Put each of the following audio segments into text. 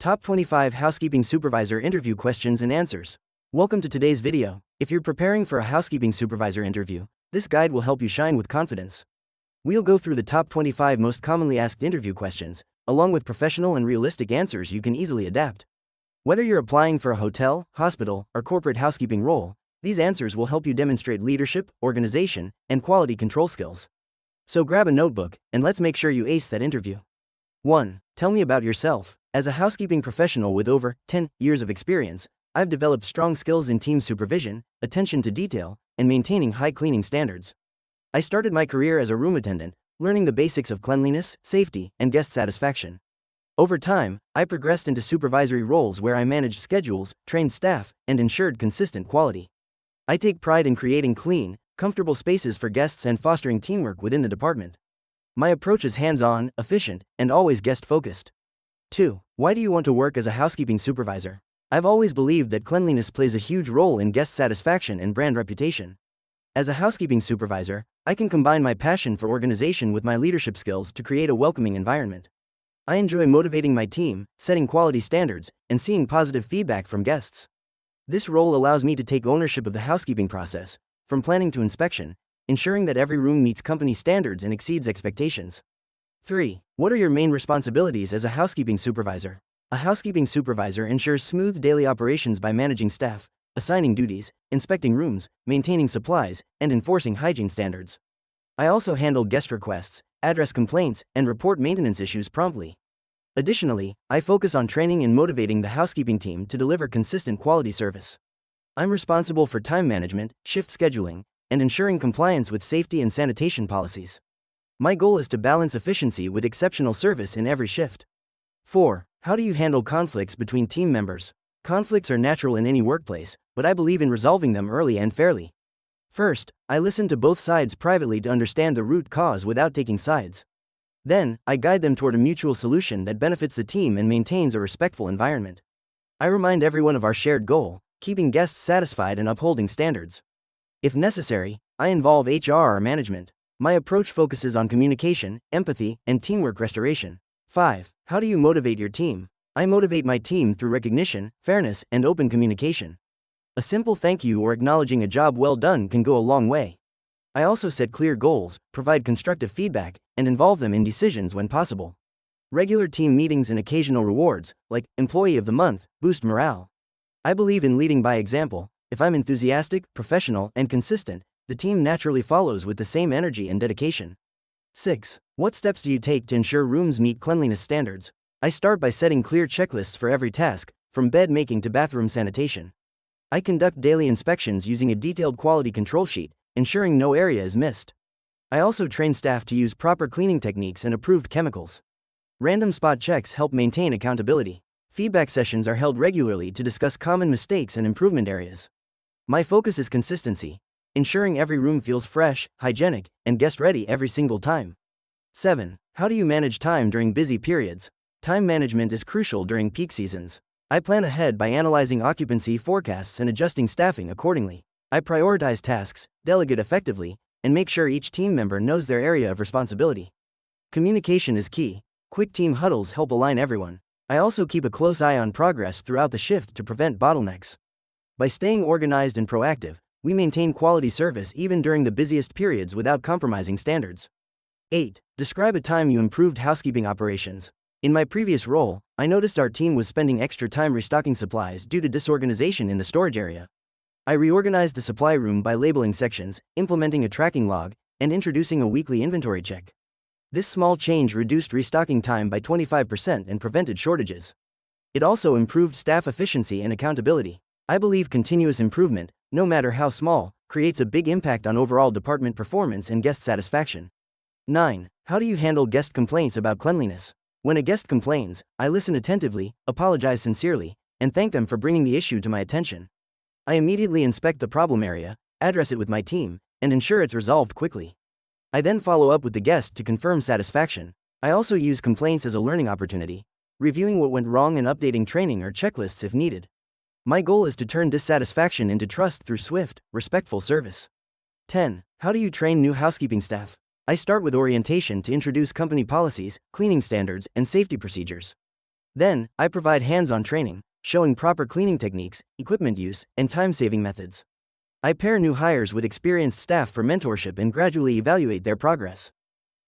Top 25 Housekeeping Supervisor Interview Questions and Answers. Welcome to today's video. If you're preparing for a housekeeping supervisor interview, this guide will help you shine with confidence. We'll go through the top 25 most commonly asked interview questions, along with professional and realistic answers you can easily adapt. Whether you're applying for a hotel, hospital, or corporate housekeeping role, these answers will help you demonstrate leadership, organization, and quality control skills. So grab a notebook, and let's make sure you ace that interview. 1. Tell me about yourself. As a housekeeping professional with over 10 years of experience, I've developed strong skills in team supervision, attention to detail, and maintaining high cleaning standards. I started my career as a room attendant, learning the basics of cleanliness, safety, and guest satisfaction. Over time, I progressed into supervisory roles where I managed schedules, trained staff, and ensured consistent quality. I take pride in creating clean, comfortable spaces for guests and fostering teamwork within the department. My approach is hands-on, efficient, and always guest-focused. 2. Why do you want to work as a housekeeping supervisor? I've always believed that cleanliness plays a huge role in guest satisfaction and brand reputation. As a housekeeping supervisor, I can combine my passion for organization with my leadership skills to create a welcoming environment. I enjoy motivating my team, setting quality standards, and seeing positive feedback from guests. This role allows me to take ownership of the housekeeping process, from planning to inspection, ensuring that every room meets company standards and exceeds expectations. 3. What are your main responsibilities as a housekeeping supervisor? A housekeeping supervisor ensures smooth daily operations by managing staff, assigning duties, inspecting rooms, maintaining supplies, and enforcing hygiene standards. I also handle guest requests, address complaints, and report maintenance issues promptly. Additionally, I focus on training and motivating the housekeeping team to deliver consistent quality service. I'm responsible for time management, shift scheduling, and ensuring compliance with safety and sanitation policies. My goal is to balance efficiency with exceptional service in every shift. 4. How do you handle conflicts between team members? Conflicts are natural in any workplace, but I believe in resolving them early and fairly. First, I listen to both sides privately to understand the root cause without taking sides. Then, I guide them toward a mutual solution that benefits the team and maintains a respectful environment. I remind everyone of our shared goal, keeping guests satisfied and upholding standards. If necessary, I involve HR or management. My approach focuses on communication, empathy, and teamwork restoration. 5. How do you motivate your team? I motivate my team through recognition, fairness, and open communication. A simple thank you or acknowledging a job well done can go a long way. I also set clear goals, provide constructive feedback, and involve them in decisions when possible. Regular team meetings and occasional rewards, like Employee of the Month, boost morale. I believe in leading by example. If I'm enthusiastic, professional, and consistent, the team naturally follows with the same energy and dedication. 6. What steps do you take to ensure rooms meet cleanliness standards? I start by setting clear checklists for every task, from bed making to bathroom sanitation. I conduct daily inspections using a detailed quality control sheet, ensuring no area is missed. I also train staff to use proper cleaning techniques and approved chemicals. Random spot checks help maintain accountability. Feedback sessions are held regularly to discuss common mistakes and improvement areas. My focus is consistency, ensuring every room feels fresh, hygienic, and guest-ready every single time. 7. How do you manage time during busy periods? Time management is crucial during peak seasons. I plan ahead by analyzing occupancy forecasts and adjusting staffing accordingly. I prioritize tasks, delegate effectively, and make sure each team member knows their area of responsibility. Communication is key. Quick team huddles help align everyone. I also keep a close eye on progress throughout the shift to prevent bottlenecks. By staying organized and proactive, we maintain quality service even during the busiest periods without compromising standards. 8. Describe a time you improved housekeeping operations. In my previous role, I noticed our team was spending extra time restocking supplies due to disorganization in the storage area. I reorganized the supply room by labeling sections, implementing a tracking log, and introducing a weekly inventory check. This small change reduced restocking time by 25% and prevented shortages. It also improved staff efficiency and accountability. I believe continuous improvement, no matter how small, creates a big impact on overall department performance and guest satisfaction. 9. How do you handle guest complaints about cleanliness? When a guest complains, I listen attentively, apologize sincerely, and thank them for bringing the issue to my attention. I immediately inspect the problem area, address it with my team, and ensure it's resolved quickly. I then follow up with the guest to confirm satisfaction. I also use complaints as a learning opportunity, reviewing what went wrong and updating training or checklists if needed. My goal is to turn dissatisfaction into trust through swift, respectful service. 10. How do you train new housekeeping staff? I start with orientation to introduce company policies, cleaning standards, and safety procedures. Then, I provide hands-on training, showing proper cleaning techniques, equipment use, and time-saving methods. I pair new hires with experienced staff for mentorship and gradually evaluate their progress.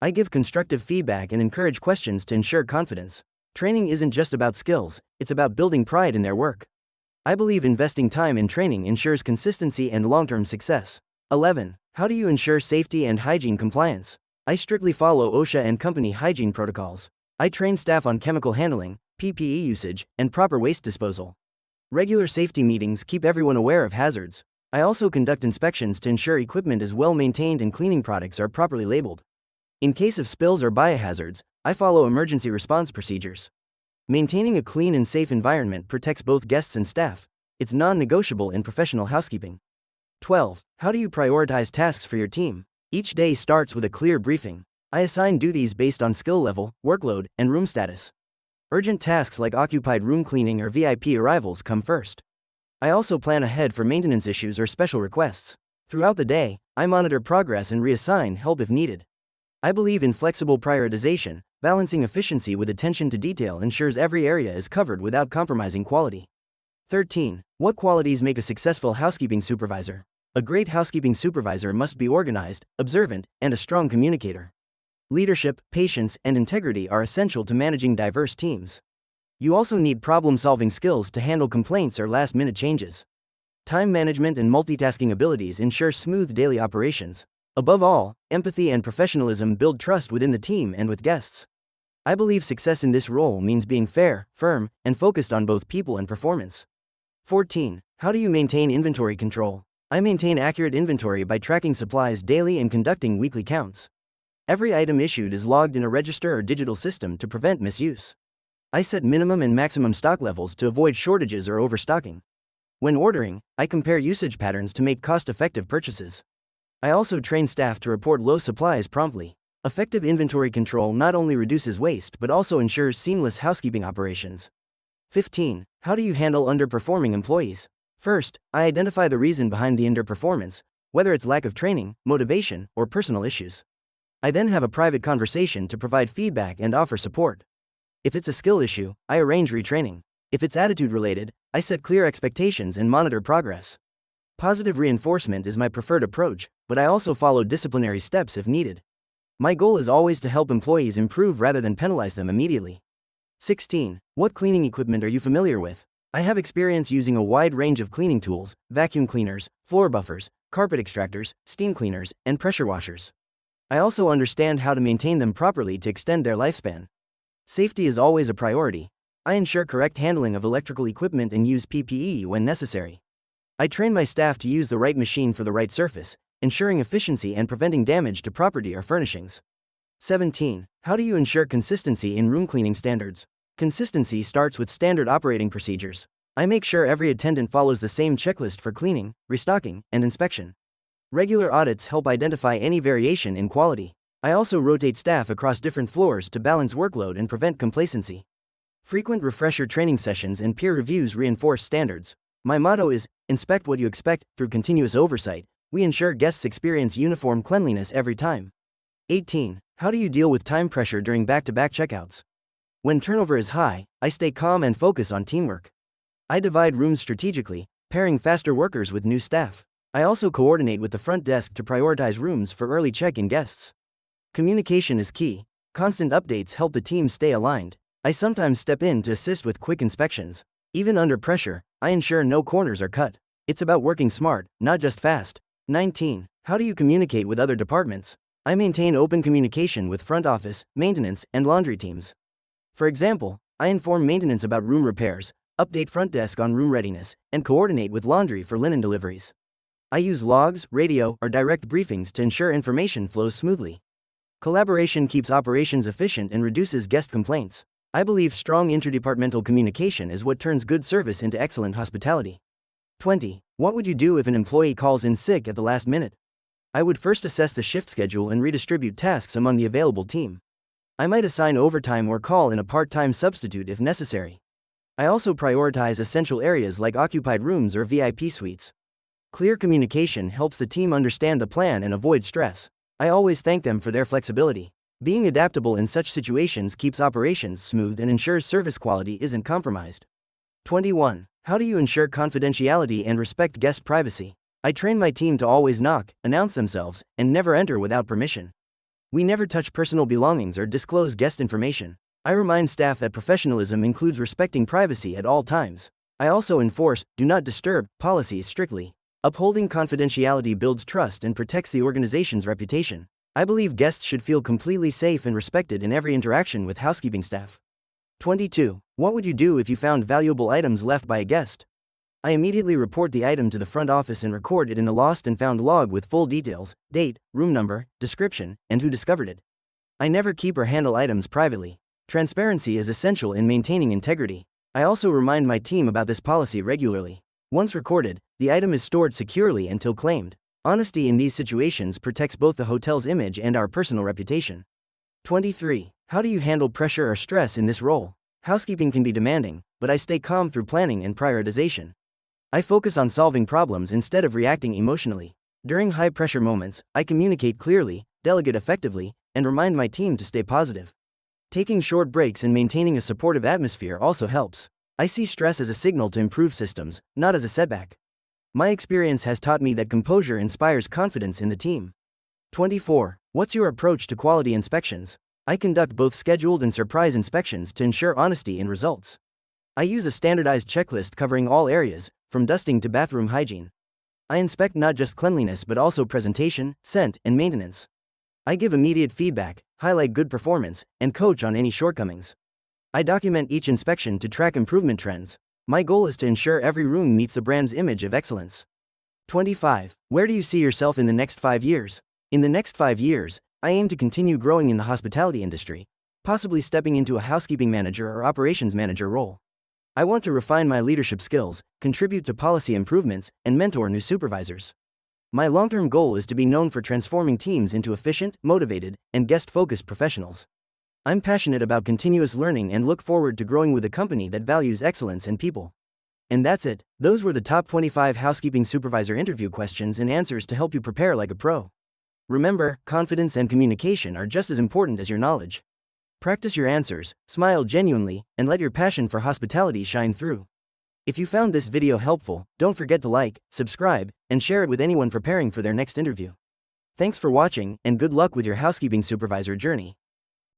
I give constructive feedback and encourage questions to ensure confidence. Training isn't just about skills, it's about building pride in their work. I believe investing time in training ensures consistency and long-term success. 11. How do you ensure safety and hygiene compliance? I strictly follow OSHA and company hygiene protocols. I train staff on chemical handling, PPE usage, and proper waste disposal. Regular safety meetings keep everyone aware of hazards. I also conduct inspections to ensure equipment is well maintained and cleaning products are properly labeled. In case of spills or biohazards, I follow emergency response procedures. Maintaining a clean and safe environment protects both guests and staff. It's non-negotiable in professional housekeeping. 12. How do you prioritize tasks for your team? Each day starts with a clear briefing. I assign duties based on skill level, workload, and room status. Urgent tasks like occupied room cleaning or VIP arrivals come first. I also plan ahead for maintenance issues or special requests. Throughout the day, I monitor progress and reassign help if needed. I believe in flexible prioritization. Balancing efficiency with attention to detail ensures every area is covered without compromising quality. 13. What qualities make a successful housekeeping supervisor? A great housekeeping supervisor must be organized, observant, and a strong communicator. Leadership, patience, and integrity are essential to managing diverse teams. You also need problem-solving skills to handle complaints or last-minute changes. Time management and multitasking abilities ensure smooth daily operations. Above all, empathy and professionalism build trust within the team and with guests. I believe success in this role means being fair, firm, and focused on both people and performance. 14. How do you maintain inventory control? I maintain accurate inventory by tracking supplies daily and conducting weekly counts. Every item issued is logged in a register or digital system to prevent misuse. I set minimum and maximum stock levels to avoid shortages or overstocking. When ordering, I compare usage patterns to make cost-effective purchases. I also train staff to report low supplies promptly. Effective inventory control not only reduces waste but also ensures seamless housekeeping operations. 15. How do you handle underperforming employees? First, I identify the reason behind the underperformance, whether it's lack of training, motivation, or personal issues. I then have a private conversation to provide feedback and offer support. If it's a skill issue, I arrange retraining. If it's attitude related, I set clear expectations and monitor progress. Positive reinforcement is my preferred approach, but I also follow disciplinary steps if needed. My goal is always to help employees improve rather than penalize them immediately. 16. What cleaning equipment are you familiar with? I have experience using a wide range of cleaning tools: vacuum cleaners, floor buffers, carpet extractors, steam cleaners, and pressure washers. I also understand how to maintain them properly to extend their lifespan. Safety is always a priority. I ensure correct handling of electrical equipment and use PPE when necessary. I train my staff to use the right machine for the right surface, ensuring efficiency and preventing damage to property or furnishings. 17. How do you ensure consistency in room cleaning standards? Consistency starts with standard operating procedures. I make sure every attendant follows the same checklist for cleaning, restocking, and inspection. Regular audits help identify any variation in quality. I also rotate staff across different floors to balance workload and prevent complacency. Frequent refresher training sessions and peer reviews reinforce standards. My motto is, inspect what you expect. Through continuous oversight, we ensure guests experience uniform cleanliness every time. 18. How do you deal with time pressure during back-to-back checkouts? When turnover is high, I stay calm and focus on teamwork. I divide rooms strategically, pairing faster workers with new staff. I also coordinate with the front desk to prioritize rooms for early check-in guests. Communication is key. Constant updates help the team stay aligned. I sometimes step in to assist with quick inspections. Even under pressure, I ensure no corners are cut. It's about working smart, not just fast. 19. How do you communicate with other departments? I maintain open communication with front office, maintenance, and laundry teams. For example, I inform maintenance about room repairs, update front desk on room readiness, and coordinate with laundry for linen deliveries. I use logs, radio, or direct briefings to ensure information flows smoothly. Collaboration keeps operations efficient and reduces guest complaints. I believe strong interdepartmental communication is what turns good service into excellent hospitality. 20. What would you do if an employee calls in sick at the last minute? I would first assess the shift schedule and redistribute tasks among the available team. I might assign overtime or call in a part-time substitute if necessary. I also prioritize essential areas like occupied rooms or VIP suites. Clear communication helps the team understand the plan and avoid stress. I always thank them for their flexibility. Being adaptable in such situations keeps operations smooth and ensures service quality isn't compromised. 21. How do you ensure confidentiality and respect guest privacy? I train my team to always knock, announce themselves, and never enter without permission. We never touch personal belongings or disclose guest information. I remind staff that professionalism includes respecting privacy at all times. I also enforce do not disturb policies strictly. Upholding confidentiality builds trust and protects the organization's reputation. I believe guests should feel completely safe and respected in every interaction with housekeeping staff. 22. What would you do if you found valuable items left by a guest? I immediately report the item to the front office and record it in the lost and found log with full details, date, room number, description, and who discovered it. I never keep or handle items privately. Transparency is essential in maintaining integrity. I also remind my team about this policy regularly. Once recorded, the item is stored securely until claimed. Honesty in these situations protects both the hotel's image and our personal reputation. 23. How do you handle pressure or stress in this role? Housekeeping can be demanding, but I stay calm through planning and prioritization. I focus on solving problems instead of reacting emotionally. During high-pressure moments, I communicate clearly, delegate effectively, and remind my team to stay positive. Taking short breaks and maintaining a supportive atmosphere also helps. I see stress as a signal to improve systems, not as a setback. My experience has taught me that composure inspires confidence in the team. 24. What's your approach to quality inspections? I conduct both scheduled and surprise inspections to ensure honesty in results. I use a standardized checklist covering all areas, from dusting to bathroom hygiene. I inspect not just cleanliness but also presentation, scent, and maintenance. I give immediate feedback, highlight good performance, and coach on any shortcomings. I document each inspection to track improvement trends. My goal is to ensure every room meets the brand's image of excellence. 25. Where do you see yourself in the next 5 years? In the next 5 years, I aim to continue growing in the hospitality industry, possibly stepping into a housekeeping manager or operations manager role. I want to refine my leadership skills, contribute to policy improvements, and mentor new supervisors. My long-term goal is to be known for transforming teams into efficient, motivated, and guest-focused professionals. I'm passionate about continuous learning and look forward to growing with a company that values excellence and people. And that's it. Those were the top 25 housekeeping supervisor interview questions and answers to help you prepare like a pro. Remember, confidence and communication are just as important as your knowledge. Practice your answers, smile genuinely, and let your passion for hospitality shine through. If you found this video helpful, don't forget to like, subscribe, and share it with anyone preparing for their next interview. Thanks for watching, and good luck with your housekeeping supervisor journey.